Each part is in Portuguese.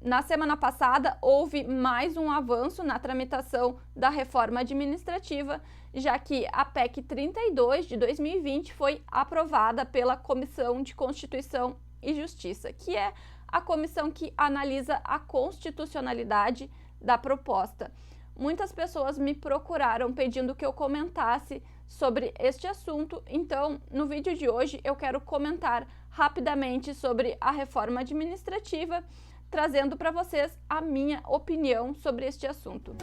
Na semana passada, houve mais um avanço na tramitação da reforma administrativa, já que a PEC 32 de 2020 foi aprovada pela Comissão de Constituição e Justiça, que é a comissão que analisa a constitucionalidade da proposta. Muitas pessoas me procuraram pedindo que eu comentasse sobre este assunto, então no vídeo de hoje eu quero comentar rapidamente sobre a reforma administrativa, trazendo para vocês a minha opinião sobre este assunto.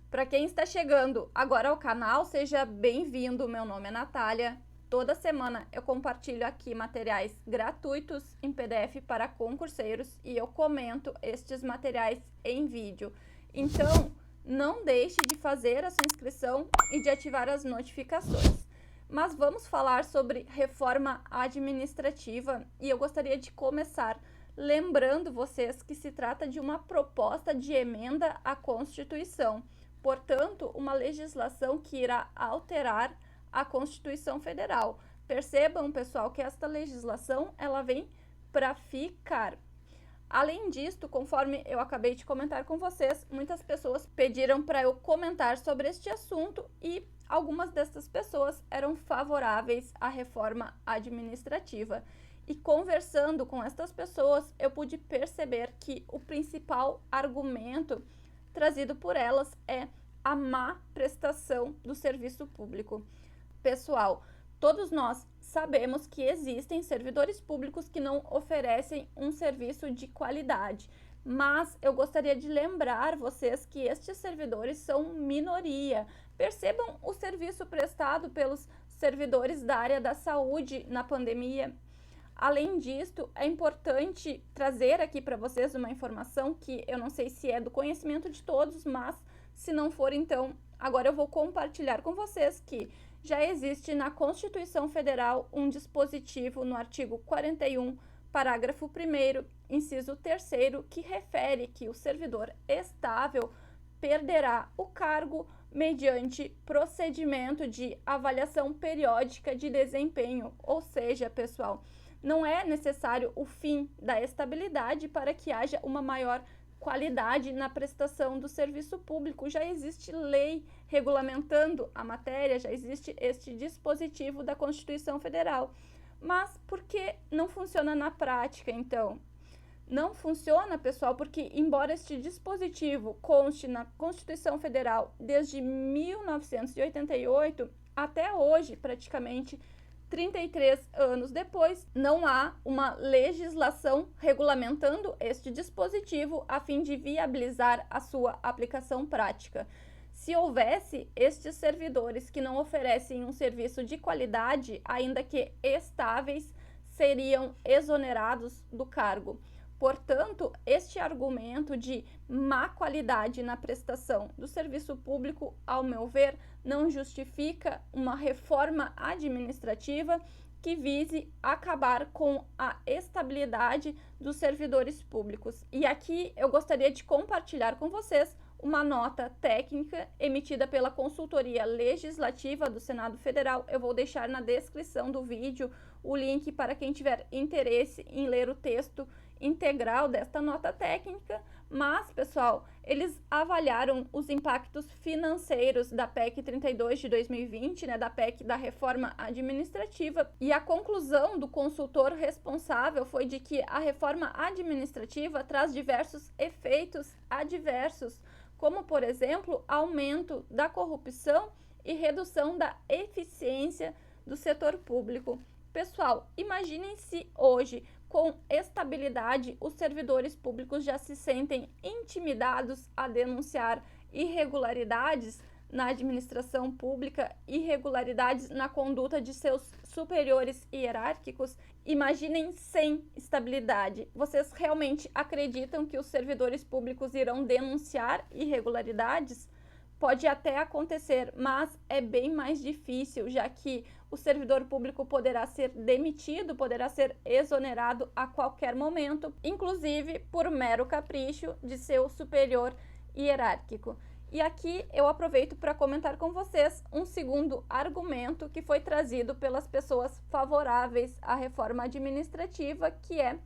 Para quem está chegando agora ao canal, seja bem-vindo. Meu nome é Natália. Toda semana eu compartilho aqui materiais gratuitos em PDF para concurseiros e eu comento estes materiais em vídeo. Então, não deixe de fazer a sua inscrição e de ativar as notificações. Mas vamos falar sobre reforma administrativa e eu gostaria de começar lembrando vocês que se trata de uma proposta de emenda à Constituição, portanto, uma legislação que irá alterar a Constituição Federal. Percebam, pessoal, que esta legislação ela vem para ficar. Além disto, conforme eu acabei de comentar com vocês, muitas pessoas pediram para eu comentar sobre este assunto e algumas dessas pessoas eram favoráveis à reforma administrativa. E conversando com estas pessoas, eu pude perceber que o principal argumento trazido por elas é a má prestação do serviço público. Pessoal, todos nós sabemos que existem servidores públicos que não oferecem um serviço de qualidade, mas eu gostaria de lembrar vocês que estes servidores são minoria. Percebam o serviço prestado pelos servidores da área da saúde na pandemia. Além disto, é importante trazer aqui para vocês uma informação que eu não sei se é do conhecimento de todos, mas se não for, então, agora eu vou compartilhar com vocês que já existe na Constituição Federal um dispositivo no artigo 41, parágrafo 1º, inciso 3º, que refere que o servidor estável perderá o cargo mediante procedimento de avaliação periódica de desempenho. Ou seja, pessoal, não é necessário o fim da estabilidade para que haja uma maior qualidade na prestação do serviço público. Já existe lei regulamentando a matéria, já existe este dispositivo da Constituição Federal. Mas por que não funciona na prática, então? Não funciona, pessoal, porque embora este dispositivo conste na Constituição Federal desde 1988, até hoje, praticamente 33 anos depois, não há uma legislação regulamentando este dispositivo a fim de viabilizar a sua aplicação prática. Se houvesse estes servidores que não oferecem um serviço de qualidade, ainda que estáveis, seriam exonerados do cargo. Portanto, este argumento de má qualidade na prestação do serviço público, ao meu ver, não justifica uma reforma administrativa que vise acabar com a estabilidade dos servidores públicos. E aqui eu gostaria de compartilhar com vocês uma nota técnica emitida pela Consultoria Legislativa do Senado Federal. Eu vou deixar na descrição do vídeo o link para quem tiver interesse em ler o texto integral desta nota técnica, mas, pessoal, eles avaliaram os impactos financeiros da PEC 32 de 2020, da PEC da reforma administrativa, e a conclusão do consultor responsável foi de que a reforma administrativa traz diversos efeitos adversos, como, por exemplo, aumento da corrupção e redução da eficiência do setor público. Pessoal, imaginem se hoje, com estabilidade, os servidores públicos já se sentem intimidados a denunciar irregularidades na administração pública, irregularidades na conduta de seus superiores hierárquicos. Imaginem sem estabilidade. Vocês realmente acreditam que os servidores públicos irão denunciar irregularidades? Pode até acontecer, mas é bem mais difícil, já que o servidor público poderá ser demitido, poderá ser exonerado a qualquer momento, inclusive por mero capricho de seu superior hierárquico. E aqui eu aproveito para comentar com vocês um segundo argumento que foi trazido pelas pessoas favoráveis à reforma administrativa, que é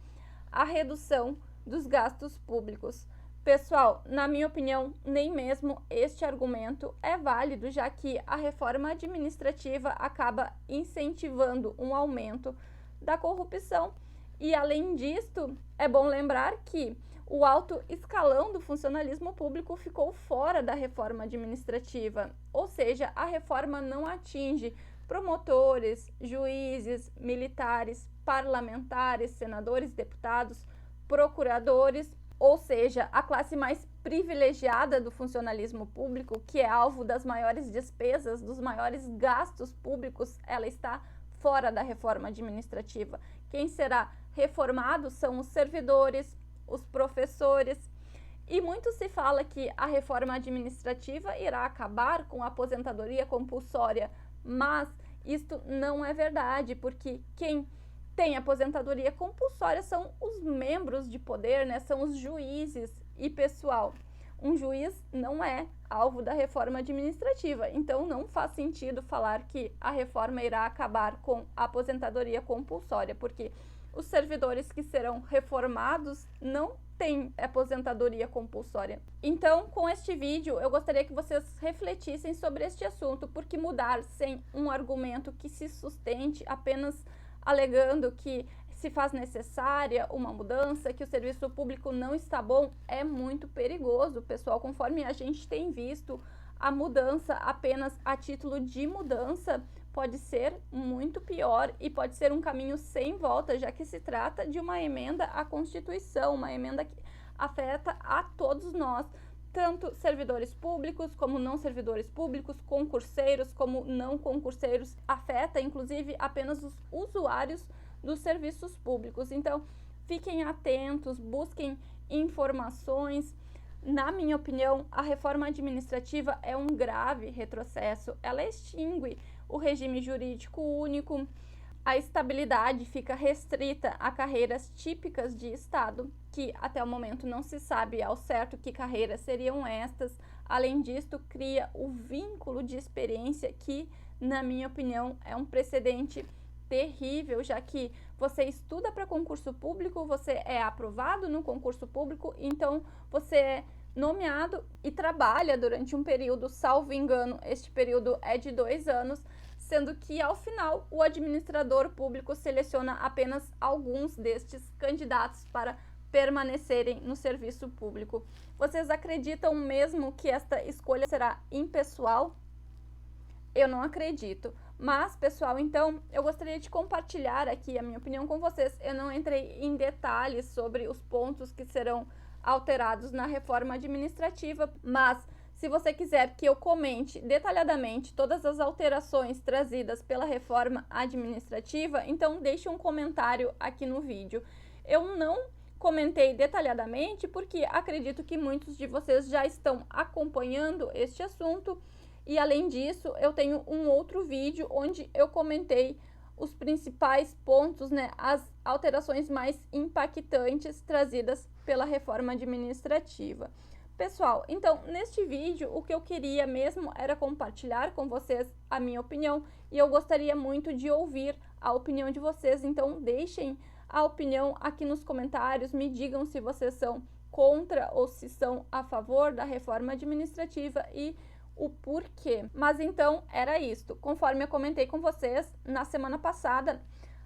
a redução dos gastos públicos. Pessoal, na minha opinião, nem mesmo este argumento é válido, já que a reforma administrativa acaba incentivando um aumento da corrupção. E além disto, é bom lembrar que o alto escalão do funcionalismo público ficou fora da reforma administrativa, ou seja, a reforma não atinge promotores, juízes, militares, parlamentares, senadores, deputados, procuradores, ou seja, a classe mais privilegiada do funcionalismo público, que é alvo das maiores despesas, dos maiores gastos públicos, ela está fora da reforma administrativa. Quem será reformado são os servidores, os professores, e muito se fala que a reforma administrativa irá acabar com a aposentadoria compulsória, mas isto não é verdade, porque quem tem aposentadoria compulsória são os membros de poder, né? São os juízes. E pessoal, um juiz não é alvo da reforma administrativa, então não faz sentido falar que a reforma irá acabar com a aposentadoria compulsória, porque os servidores que serão reformados não têm aposentadoria compulsória. Então, com este vídeo, eu gostaria que vocês refletissem sobre este assunto, porque mudar sem um argumento que se sustente, apenas alegando que se faz necessária uma mudança, que o serviço público não está bom, é muito perigoso, pessoal. Conforme a gente tem visto, a mudança apenas a título de mudança pode ser muito pior e pode ser um caminho sem volta, já que se trata de uma emenda à Constituição, uma emenda que afeta a todos nós, tanto servidores públicos como não servidores públicos, concurseiros como não concurseiros, afeta inclusive apenas os usuários dos serviços públicos. Então, fiquem atentos, busquem informações. Na minha opinião, a reforma administrativa é um grave retrocesso. Ela extingue o regime jurídico único, a estabilidade fica restrita a carreiras típicas de Estado, que até o momento não se sabe ao certo que carreiras seriam estas. Além disto, cria o vínculo de experiência, que, na minha opinião, é um precedente terrível, já que você estuda para concurso público, você é aprovado no concurso público, então você é nomeado e trabalha durante um período, salvo engano, este período é de 2 anos, sendo que ao final o administrador público seleciona apenas alguns destes candidatos para permanecerem no serviço público. Vocês acreditam mesmo que esta escolha será impessoal? Eu não acredito. Mas, pessoal, então, eu gostaria de compartilhar aqui a minha opinião com vocês. Eu não entrei em detalhes sobre os pontos que serão alterados na reforma administrativa, mas se você quiser que eu comente detalhadamente todas as alterações trazidas pela reforma administrativa, então deixe um comentário aqui no vídeo. Eu não comentei detalhadamente porque acredito que muitos de vocês já estão acompanhando este assunto. E além disso, eu tenho um outro vídeo onde eu comentei os principais pontos, né, as alterações mais impactantes trazidas pela reforma administrativa. Pessoal, então, neste vídeo, o que eu queria mesmo era compartilhar com vocês a minha opinião e eu gostaria muito de ouvir a opinião de vocês. Então, deixem a opinião aqui nos comentários, me digam se vocês são contra ou se são a favor da reforma administrativa e o porquê. Mas então era isto. Conforme eu comentei com vocês, na semana passada,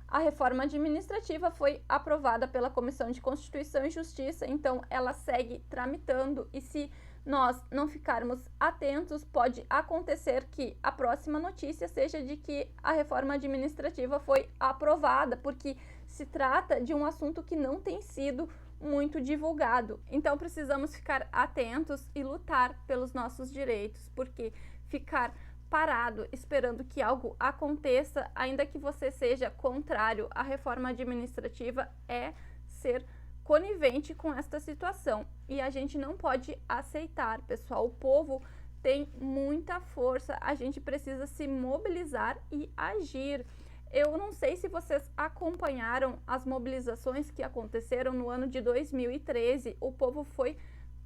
a reforma administrativa foi aprovada pela Comissão de Constituição e Justiça, então ela segue tramitando e se nós não ficarmos atentos, pode acontecer que a próxima notícia seja de que a reforma administrativa foi aprovada, porque se trata de um assunto que não tem sido muito divulgado. Então precisamos ficar atentos e lutar pelos nossos direitos, porque ficar parado esperando que algo aconteça, ainda que você seja contrário à reforma administrativa, é ser conivente com esta situação. E a gente não pode aceitar, pessoal. O povo tem muita força, a gente precisa se mobilizar e agir. Eu não sei se vocês acompanharam as mobilizações que aconteceram no ano de 2013. O povo foi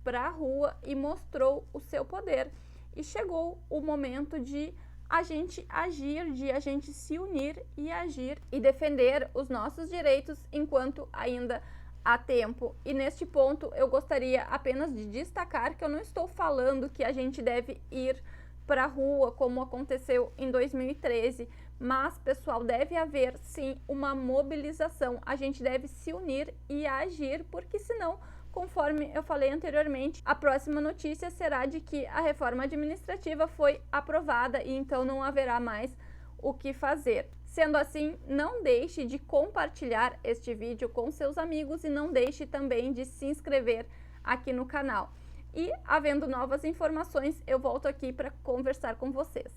para a rua e mostrou o seu poder. E chegou o momento de a gente agir, de a gente se unir e agir e defender os nossos direitos enquanto ainda há tempo. E neste ponto eu gostaria apenas de destacar que eu não estou falando que a gente deve ir para a rua como aconteceu em 2013, mas, pessoal, deve haver sim uma mobilização. A gente deve se unir e agir, porque senão, conforme eu falei anteriormente, a próxima notícia será de que a reforma administrativa foi aprovada e então não haverá mais o que fazer. Sendo assim, não deixe de compartilhar este vídeo com seus amigos e não deixe também de se inscrever aqui no canal. E, havendo novas informações, eu volto aqui para conversar com vocês.